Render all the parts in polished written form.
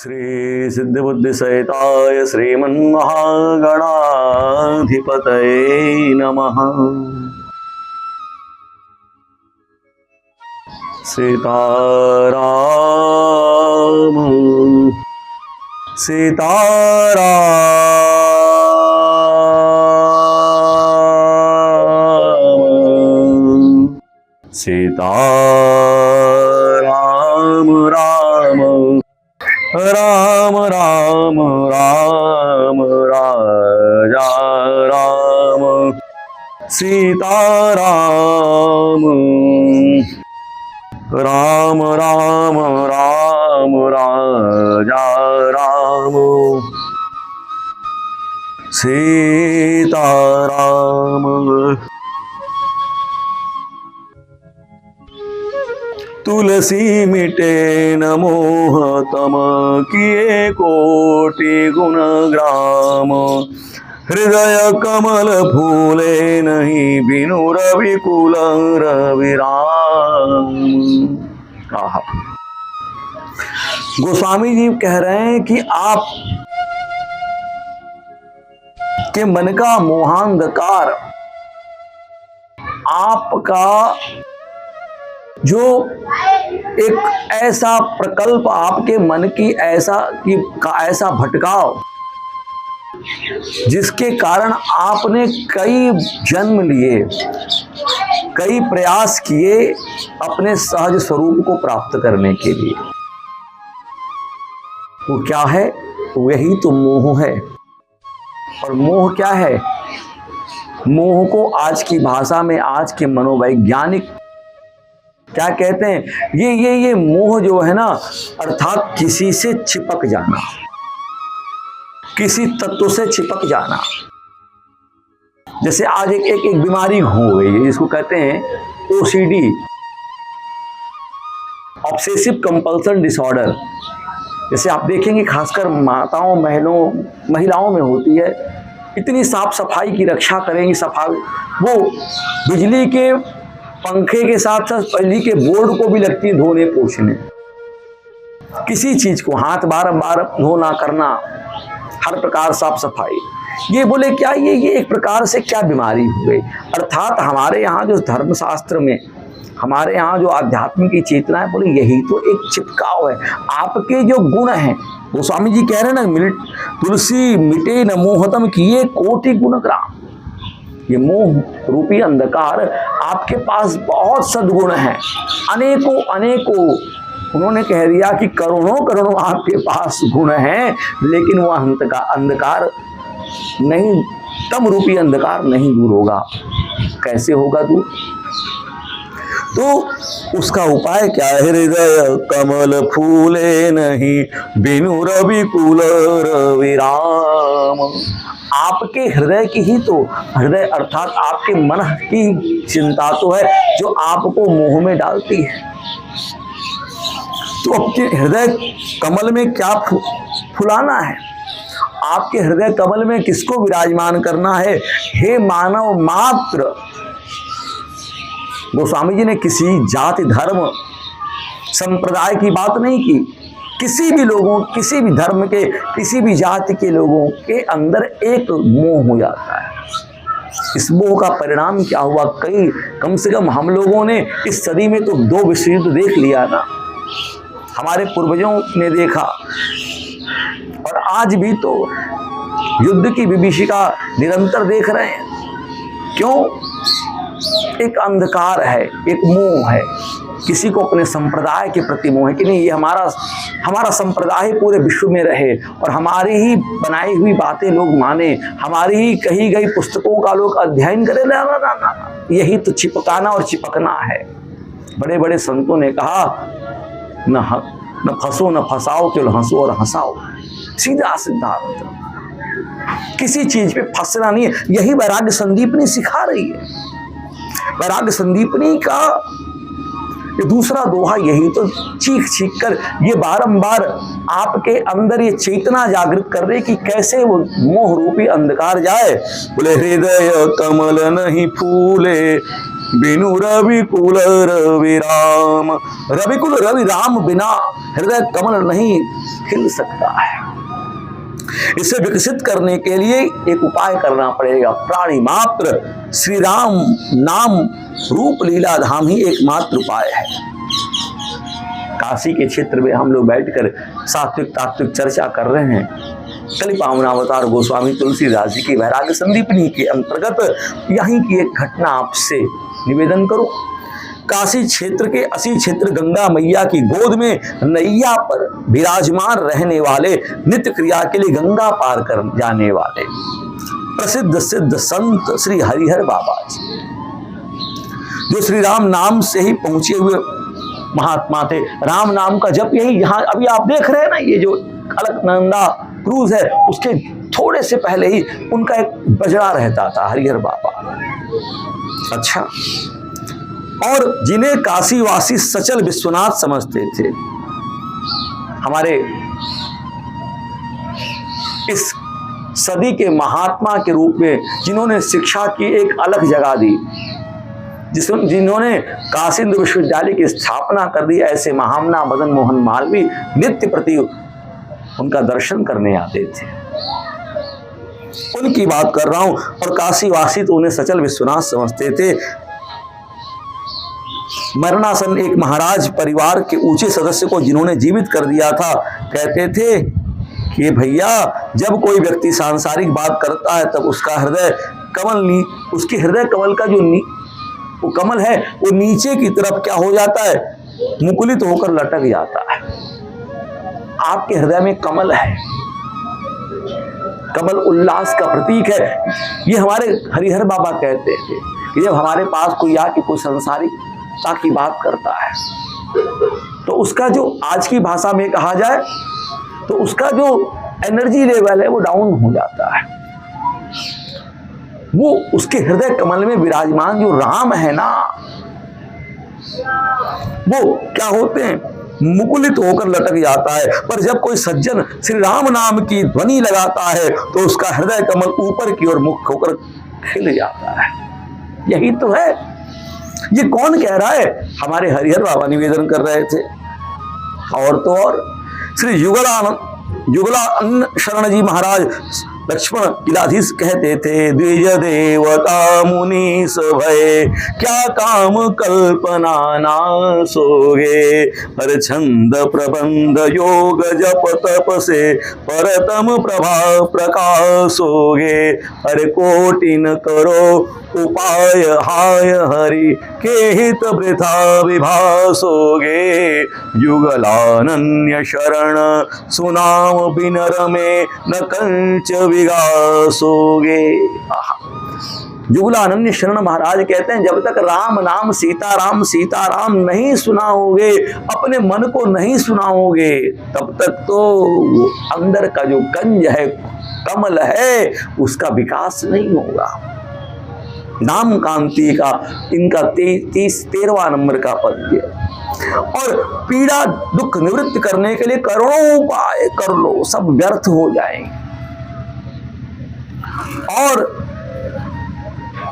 श्री सिद्धिबुद्धिसहिताय श्रीमन्महागणाधिपतये नमः। सीताराम सीताराम सीताराम राम राम राम राम राजा राम सीताराम राम राम राम राजा राम सीताराम। तुलसी मिटे न मोह तम किए कोटि गुण ग्राम। हृदय कमल फूले नहीं बिनु रविकुल रविराम। गोस्वामी जी कह रहे हैं कि आप के मन का मोहांधकार, आपका जो एक ऐसा प्रकल्प, आपके मन की ऐसा भटकाव, जिसके कारण आपने कई जन्म लिए, कई प्रयास किए अपने सहज स्वरूप को प्राप्त करने के लिए। वो क्या है? वही तो मोह है। और मोह क्या है? मोह को आज की भाषा में, आज के मनोवैज्ञानिक क्या कहते हैं? ये मोह जो है ना, अर्थात किसी से चिपक जाना, किसी तत्व से चिपक जाना। जैसे आज एक बीमारी हो गई है जिसको कहते हैं OCD, ऑब्सेसिव कंपल्सन डिसऑर्डर। जैसे आप देखेंगे खासकर महिलाओं में होती है। इतनी साफ सफाई की रक्षा करेंगी, सफाई, वो बिजली के पंखे के साथ साथ बिजली के बोर्ड को भी लगती है धोने पोंछने। किसी चीज को हाथ बार धोना करना, हर प्रकार साफ सफाई। ये बोले क्या ये एक प्रकार से क्या बीमारी हो गई? अर्थात हमारे यहाँ जो धर्मशास्त्र में, हमारे यहाँ जो आध्यात्मिक की चेतना है, बोले यही तो एक चिपकाव है। आपके जो गुण हैं, गोस्वामी जी कह रहे हैं ना, तुलसी मिटे न मोहतम किए कोटि गुण ग्राम। ये मोह रूपी अंधकार, आपके पास बहुत सद्गुण हैं, अनेकों। उन्होंने कह दिया कि करोड़ों आपके पास गुण हैं, लेकिन वह अंधकार नहीं, तम रूपी अंधकार नहीं दूर होगा। कैसे होगा दूर? तो उसका उपाय क्या है? हृदय कमल फूले नहीं बिनु रविकुल रविराम। आपके हृदय की ही तो, हृदय अर्थात आपके मन की चिंता तो है जो आपको मोह में डालती है। तो आपके हृदय कमल में क्या फुलाना है? आपके हृदय कमल में किसको विराजमान करना है? हे मानव मात्र। गोस्वामी जी ने किसी जाति धर्म संप्रदाय की बात नहीं की। किसी भी लोगों, किसी भी धर्म के, किसी भी जाति के लोगों के अंदर एक मोह हो जाता है। इस मोह का परिणाम क्या हुआ? कम से कम हम लोगों ने इस सदी में तो 2 विश्व युद्ध देख लिया ना, हमारे पूर्वजों ने देखा, और आज भी तो युद्ध की विभीषिका निरंतर देख रहे हैं। क्यों? एक अंधकार है, एक मोह है। किसी को अपने संप्रदाय के प्रति मोह है कि नहीं, ये हमारा संप्रदाय पूरे विश्व में रहे और हमारी ही बनाई हुई बातें लोग माने, हमारी ही कही गई पुस्तकों का लोग अध्ययन करें। ना, यही तो चिपकाना और चिपकना है। बड़े बड़े संतों ने कहा, न फंसो न फंसाओ, केवल हंसो और हंसाओ। सीधा सिद्धांत, किसी चीज पे फंसना नहीं है। यही वैराग्य संदीपनी सिखा रही है। वैराग्य संदीपनी का ये दूसरा दोहा यही तो चीख कर ये बारंबार आपके अंदर ये चेतना जागृत कर रहे कि कैसे वो मोह रूपी अंधकार जाए। बोले हृदय कमल नहीं फूले बिनु रविकुल रवि राम। रविकुल रवि राम बिना हृदय कमल नहीं खिल सकता है। इसे विकसित करने के लिए एक उपाय करना पड़ेगा। प्राणी मात्र श्री राम नाम रूप लीला धाम ही एकमात्र उपाय है। काशी के क्षेत्र में हम लोग बैठकर सात्विक तात्विक चर्चा कर रहे हैं। कलि पावनावतार गोस्वामी तुलसीदास जी की वैराग्य संदीपनी के अंतर्गत यहीं की एक घटना आपसे निवेदन करूं। काशी क्षेत्र के असी क्षेत्र गंगा मैया की गोद में नैया पर विराजमान रहने वाले, नित्य क्रिया के लिए गंगा पार कर जाने वाले प्रसिद्ध सिद्ध संत श्री हरिहर बाबा जी, जो श्री राम नाम से ही पहुंचे हुए महात्मा थे। राम नाम का जप यही, यहां अभी आप देख रहे हैं ना, ये जो अलकनंदा क्रूज है, उसके थोड़े से पहले ही उनका एक बजड़ा रहता था, हरिहर बाबा। अच्छा, और जिन्हें काशीवासी सचल विश्वनाथ समझते थे, हमारे इस सदी के महात्मा के रूप में जिन्होंने शिक्षा की एक अलग जगह दी, जिन्होंने काशी विश्वविद्यालय की स्थापना कर दी, ऐसे महामना मदन मोहन मालवीय नित्य प्रति उनका दर्शन करने आते थे। उनकी बात कर रहा हूं। और काशीवासी तो उन्हें सचल विश्वनाथ समझते थे। मरणासन एक महाराज परिवार के ऊंचे सदस्य को जिन्होंने जीवित कर दिया था, कहते थे कि भैया, जब कोई व्यक्ति सांसारिक बात करता है तब उसका हृदय कमल, उसके हृदय कमल का जो वो कमल है वो नीचे की तरफ क्या हो जाता है, मुकुलित होकर लटक जाता है। आपके हृदय में कमल है, कमल उल्लास का प्रतीक है। ये हमारे हरिहर बाबा कहते थे कि जब हमारे पास कोई आके कोई सांसारिकता की बात करता है तो उसका जो आज की भाषा में कहा जाए तो उसका जो एनर्जी लेवल है वो डाउन हो जाता है। वो उसके हृदय कमल में विराजमान जो राम है ना, वो क्या होते हैं, मुकुलित होकर लटक जाता है। पर जब कोई सज्जन श्री राम नाम की ध्वनि लगाता है तो उसका हृदय कमल ऊपर की ओर मुख होकर खिल जाता है। यही तो है। ये कौन कह रहा है? हमारे हरिहर बाबा निवेदन कर रहे थे। और तो और श्री युगलानंद शरण जी महाराज लक्ष्मण किलाधीश कहते थे, द्विज देवता मुनि सभय, क्या काम कल्पना ना सोगे, हर छंद प्रबंध योग जप तप से परतम प्रभा प्रकाशोगे, हर कोटिन करो उपाय हाय हरि के हित वृथा विभासोगे, युगलानन्य शरण सुनाम बिनर में न कंच विगासोगे। युगलानंद शरण महाराज कहते हैं, जब तक राम नाम सीताराम नहीं सुनाओगे, अपने मन को नहीं सुनाओगे, तब तक तो अंदर का जो कंज है, कमल है, उसका विकास नहीं होगा। नाम कांति का इनका 13वां नंबर का पद्य। और पीड़ा दुख निवृत्त करने के लिए करोड़ों उपाय कर लो, सब व्यर्थ हो जाएंगे। और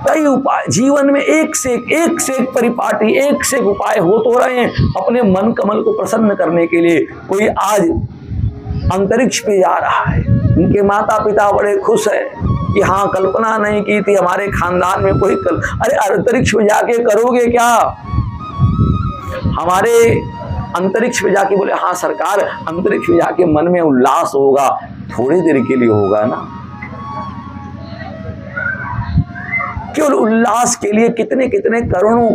कई उपाय जीवन में एक से एक परिपाटी, एक से एक उपाय हो तो रहे हैं अपने मन कमल को प्रसन्न करने के लिए। कोई आज अंतरिक्ष पे जा रहा है, उनके माता पिता बड़े खुश है कि हाँ, कल्पना नहीं की थी हमारे खानदान में कोई अरे अंतरिक्ष में जाके करोगे क्या? हमारे अंतरिक्ष में जाके बोले हाँ सरकार, अंतरिक्ष में जाके मन में उल्लास होगा, थोड़ी देर के लिए होगा ना। केवल उल्लास के लिए कितने कितने करोड़ों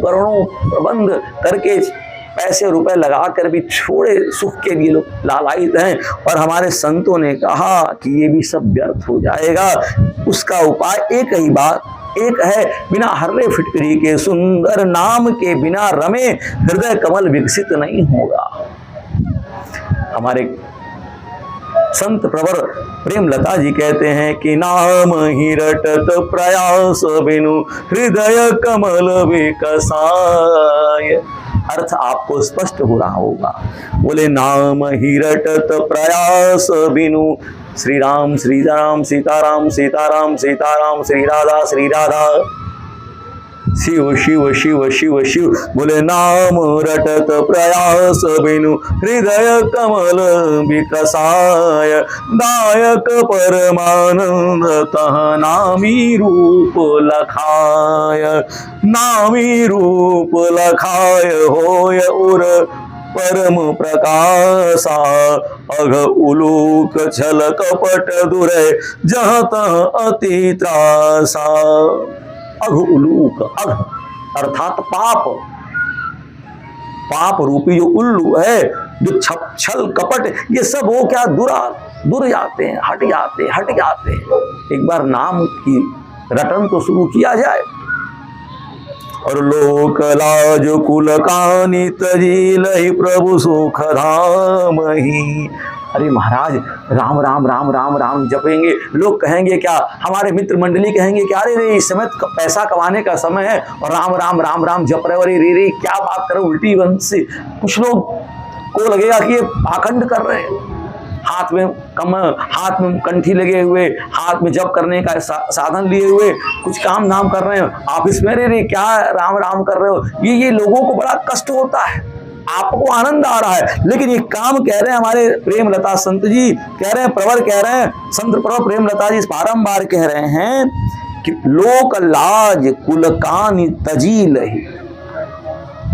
प्रबंध करके पैसे रुपए लगाकर भी थोड़े सुख के लिए लोग लालायित हैं। और हमारे संतों ने कहा कि ये भी सब व्यर्थ हो जाएगा। उसका उपाय एक ही बात एक है, बिना हर्रे फिटकरी के सुंदर नाम के बिना रमे हृदय कमल विकसित नहीं होगा। हमारे संत प्रवर प्रेमलता जी कहते हैं कि नाम ही रटत प्रयास बिनु हृदय कमल विकसाय। अर्थ आपको स्पष्ट हो रहा होगा। बोले नाम ही रटत प्रयास बिनु, श्री राम सीताराम सीताराम सीताराम श्री राधा शिव शिव शिव शिव शिव बोले नाम रटत प्रयास बिनु हृदय कमल विकसाय दायक परमानंद तह नामी रूप लखाय नामी रूप लखाय होय उर परम प्रकाशा अघ उलूक छल कपट दुरै जहाँ तह अति त्रासा। अघ उलूक, अघ अर्थात पाप, पाप रूपी जो उल्लू है, जो छल कपट, ये सब वो क्या दूर जाते हैं, हट जाते हैं। एक बार नाम की रटन तो शुरू किया जाए। और लोक लाज कुल कानि तजी लहि प्रभु सुख धाम ही। अरे महाराज राम राम राम राम राम जपेंगे, लोग कहेंगे क्या, हमारे मित्र मंडली कहेंगे क्या, अरे रे इस समय पैसा कमाने का समय है और राम राम राम राम जप रहे, अरे रे क्या बात करो उल्टी वंशी। कुछ लोग को लगेगा कि ये पाखंड कर रहे हैं, हाथ में कंठी लगे हुए, हाथ में जप करने का साधन लिए हुए, कुछ काम नाम कर रहे हो, ऑफिस में रे क्या राम राम कर रहे हो। ये लोगों को बड़ा कष्ट होता है, आपको आनंद आ रहा है, लेकिन ये काम कह रहे हैं हमारे प्रेमलता संत जी कह रहे हैं, प्रवर कह रहे हैं, संत प्रवर प्रेमलता जी बारंबार कह रहे हैं कि लोक लाज कुल कानि तजी लहि।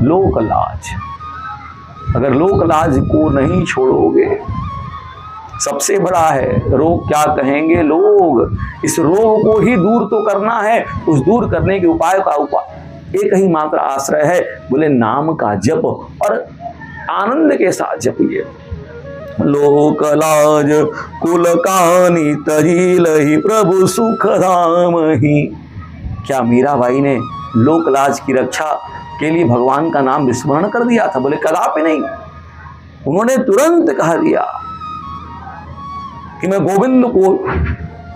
लोक लाज, अगर लोक लाज को नहीं छोड़ोगे, सबसे बड़ा है रोग, क्या कहेंगे लोग, इस रोग को ही दूर तो करना है। उस दूर करने के उपाय का एक ही मात्र आश्रय है, बोले नाम का जप, और आनंद के साथ जपिए। लोक लाज कुल कानि तजी लहि प्रभु सुख धाम ही। क्या मीराबाई ने लोक लाज की रक्षा के लिए भगवान का नाम विस्मरण कर दिया था? बोले कदापि नहीं, उन्होंने तुरंत कह दिया कि मैं गोविंद को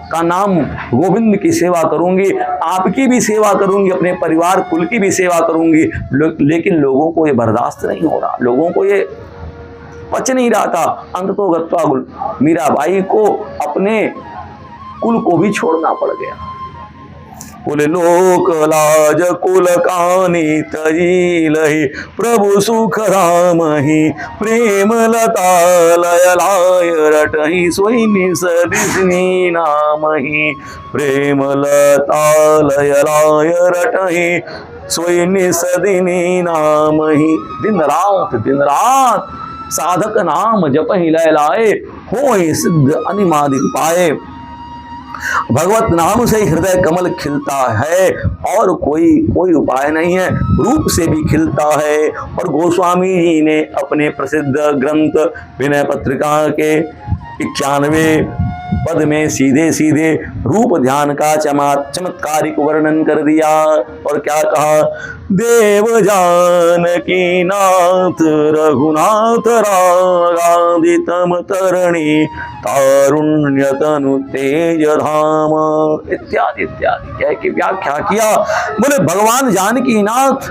का नाम, गोविंद की सेवा करूंगी, आपकी भी सेवा करूंगी, अपने परिवार कुल की भी सेवा करूंगी। लेकिन लोगों को ये बर्दाश्त नहीं हो रहा, लोगों को ये पच नहीं रहा था। अंततोगत्वा मीराबाई को अपने कुल को भी छोड़ना पड़ गया। बोले लोक लाज कुल कानि तजी लहि प्रभु सुख धाम ही। प्रेम लता लय लाय रटहि सोई निस दिसनी नाम ही। प्रेम लता लय लाय रटहि सोई निस दिनी नाम ही। दिन रात साधक नाम जपहि लय लाए, होय सिद्ध अनिमादिक पाए। भगवत नाम से हृदय कमल खिलता है और कोई उपाय नहीं है, रूप से भी खिलता है। और गोस्वामी जी ने अपने प्रसिद्ध ग्रंथ विनय पत्रिका के 91 पद में सीधे सीधे रूप ध्यान का चमत्कारिक वर्णन कर दिया। और क्या कहा? देव जानकी नाथ रघुनाथ रागादितम तरणी तारुण्य तनु तेज धाम इत्यादि इत्यादि कह के व्याख्या किया। बोले भगवान जानकी नाथ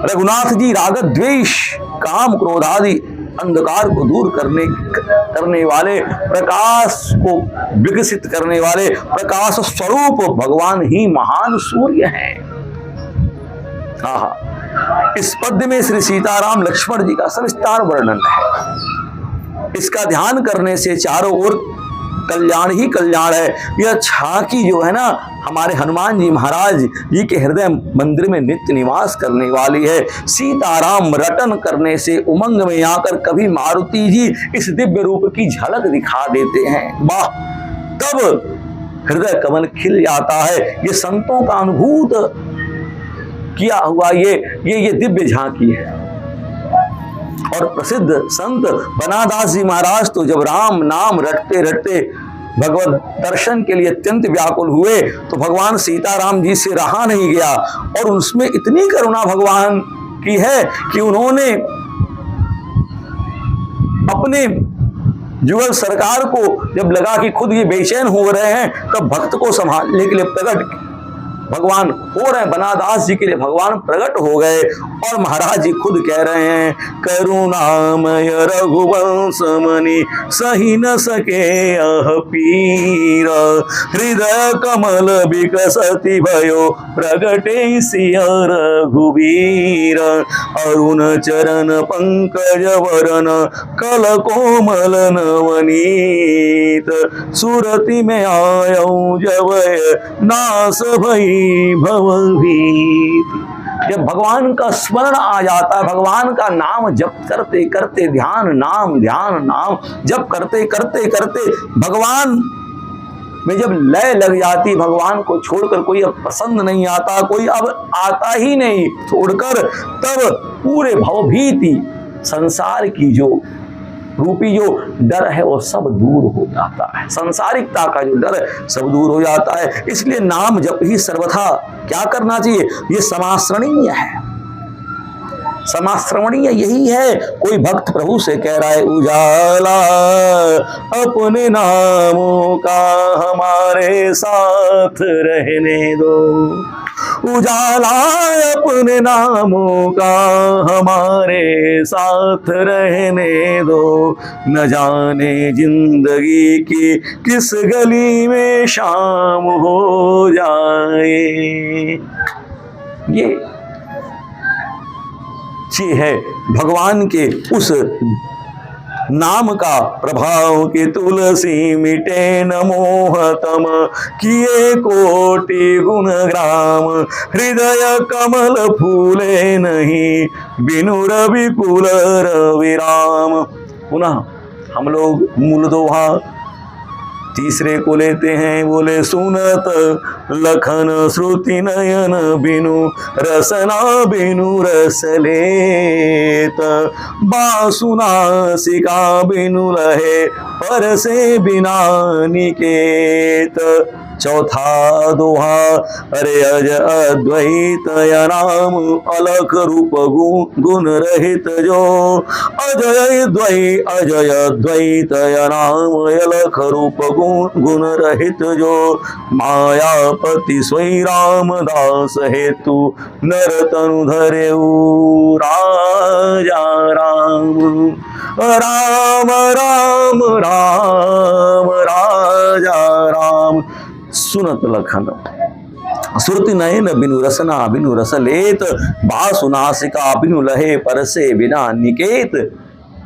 रघुनाथ जी राग द्वेष काम क्रोधादि अंधकार को दूर करने वाले, प्रकाश को विकसित करने वाले, प्रकाश स्वरूप भगवान ही महान सूर्य हैं। इस पद्य में श्री सीताराम लक्ष्मण जी का सविस्तार वर्णन है। इसका ध्यान करने से चारों ओर कल्याण ही कल्याण है। यह झांकी जो है ना, हमारे हनुमान जी महाराज जी के हृदय मंदिर में नित्य निवास करने वाली है। सीताराम रटन करने से उमंग में आकर कभी मारुति जी इस दिव्य रूप की झलक दिखा देते हैं। वाह, तब हृदय कमल खिल जाता है। ये संतों का अनुभूत किया हुआ ये दिव्य झांकी है। और प्रसिद्ध संत बनादास जी महाराज तो जब राम नाम रटते रटते भगवत दर्शन के लिए अत्यंत व्याकुल हुए तो भगवान सीताराम जी से रहा नहीं गया। और उसमें इतनी करुणा भगवान की है कि उन्होंने अपने जुगल सरकार को जब लगा कि खुद ये बेचैन हो रहे हैं, तब भक्त को संभालने के लिए प्रकट भगवान हो रहे बनादास जी के लिए भगवान प्रकट हो गए और महाराज जी खुद कह रहे हैं, करुणामय रघुवंश मणि सही न सके अह पीर, हृदय कमल विकसति भयो प्रगटे सिय रघुवीर, अरुण चरण पंकज वरन कल कोमल नवनीत, सुरति में आयऊ जवय नास भई भवभीत। जब भगवान का स्मरण आ जाता है, भगवान का नाम जप करते करते ध्यान नाम जप करते करते करते भगवान में जब लय लग जाती, भगवान को छोड़कर कोई अब पसंद नहीं आता, कोई अब आता ही नहीं छोड़कर, तब पूरे भवभीति संसार की जो रूपी जो डर है वो सब दूर हो जाता है, संसारिकता का जो डर है सब दूर हो जाता है। इसलिए नाम जप ही सर्वथा क्या करना चाहिए, ये समाश्रणीय है, समाश्रवणीय यही है। कोई भक्त प्रभु से कह रहा है, उजाला अपने नामों का हमारे साथ रहने दो, उजाला अपने नामों का हमारे साथ रहने दो, न जाने जिंदगी की किस गली में शाम हो जाए। ये है भगवान के उस नाम का प्रभाव कि तुलसी मिटे न मोहतम, किए कोटि गुण ग्राम, हृदय कमल फूले नहीं, बिनु रवि कुल रविराम। पुनः हम लोग मूल दोहा तीसरे को लेते हैं, बोले सुनत लखन श्रुति नयन बिनु रसना बिनु रस लेत, बासुनासिका बिनु लहे पर से बिना निकेत। चौथा दोहा, अरे अज अद्वैत नाम अलख रूप गुण रहित जो, अजय द्वैत नाम अलख रूप गुण रहित जो, मायापति स्वयं रामदास हेतु नर तनु धरेऊ राजा राम। राम राम राम राजा राम, सुनत लखन श्रुति नयन बिनु रसना बिनु रस लेत, बासुनासिका बिनु लहे परसे बिना निकेत।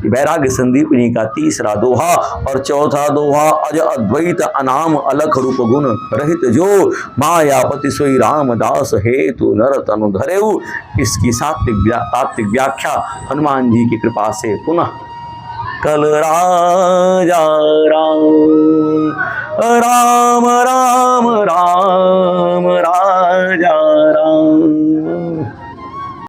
वैराग्य संदीपनी का तीसरा दोहा। और चौथा दोहा, अज अद्वैत अनाम अलख रूप गुण रहित जो, मायापति सोई रामदास हेतु नर तनु धरेऊ। इसकी तात्विक व्याख्या हनुमान जी की कृपा से पुनः कल राजा राम, राम राम राम राजा राम।